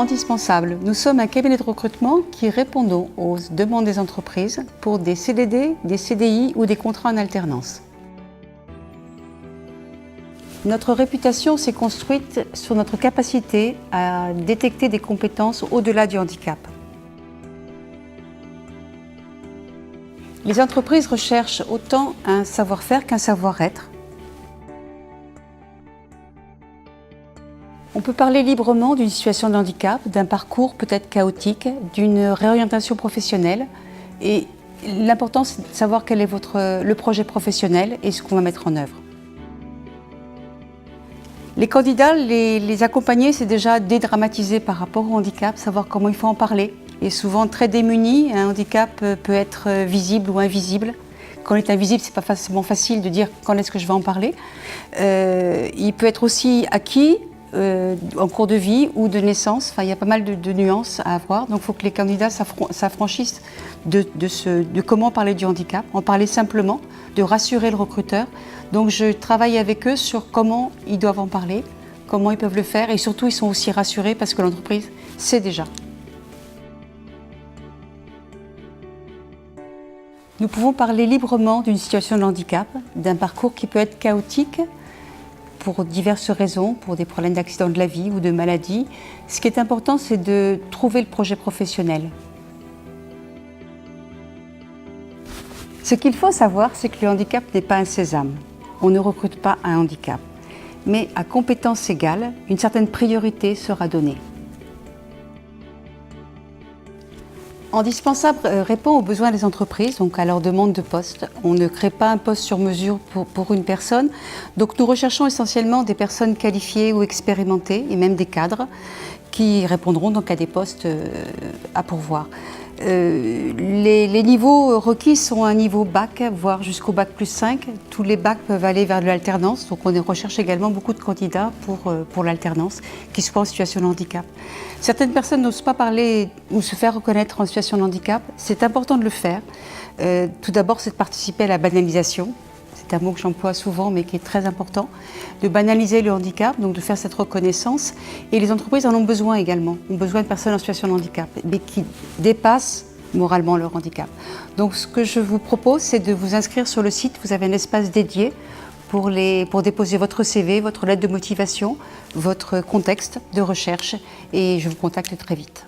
indispensable. Nous sommes un cabinet de recrutement qui répondons aux demandes des entreprises pour des CDD, des CDI ou des contrats en alternance. Notre réputation s'est construite sur notre capacité à détecter des compétences au-delà du handicap. Les entreprises recherchent autant un savoir-faire qu'un savoir-être. On peut parler librement d'une situation de handicap, d'un parcours peut-être chaotique, d'une réorientation professionnelle. Et l'important, c'est de savoir quel est le projet professionnel et ce qu'on va mettre en œuvre. Les candidats, les accompagner, c'est déjà dédramatiser par rapport au handicap, savoir comment il faut en parler. Et souvent très démunis, un handicap peut être visible ou invisible. Quand il est invisible, ce n'est pas forcément facile de dire quand est-ce que je vais en parler. Il peut être aussi acquis en cours de vie ou de naissance. Enfin, il y a pas mal de nuances à avoir. Donc il faut que les candidats s'affranchissent de comment parler du handicap, en parler simplement, de rassurer le recruteur. Donc je travaille avec eux sur comment ils doivent en parler, comment ils peuvent le faire et surtout ils sont aussi rassurés parce que l'entreprise sait déjà. Nous pouvons parler librement d'une situation de handicap, d'un parcours qui peut être chaotique pour diverses raisons, pour des problèmes d'accident de la vie ou de maladie. Ce qui est important, c'est de trouver le projet professionnel. Ce qu'il faut savoir, c'est que le handicap n'est pas un sésame. On ne recrute pas un handicap. Mais à compétences égales, une certaine priorité sera donnée. Indispensable répond aux besoins des entreprises, donc à leur demande de poste. On ne crée pas un poste sur mesure pour une personne. Donc nous recherchons essentiellement des personnes qualifiées ou expérimentées et même des cadres qui répondront donc à des postes à pourvoir. Les niveaux requis sont un niveau bac, voire jusqu'au bac plus 5. Tous les bacs peuvent aller vers de l'alternance, donc on recherche également beaucoup de candidats pour l'alternance, qui soient en situation de handicap. Certaines personnes n'osent pas parler ou se faire reconnaître en situation de handicap. C'est important de le faire. Tout d'abord, c'est de participer à la banalisation. C'est un mot que j'emploie souvent, mais qui est très important, de banaliser le handicap, donc de faire cette reconnaissance. Et les entreprises en ont besoin également, ont besoin de personnes en situation de handicap, mais qui dépassent moralement leur handicap. Donc ce que je vous propose, c'est de vous inscrire sur le site. Vous avez un espace dédié pour déposer votre CV, votre lettre de motivation, votre contexte de recherche, et je vous contacte très vite.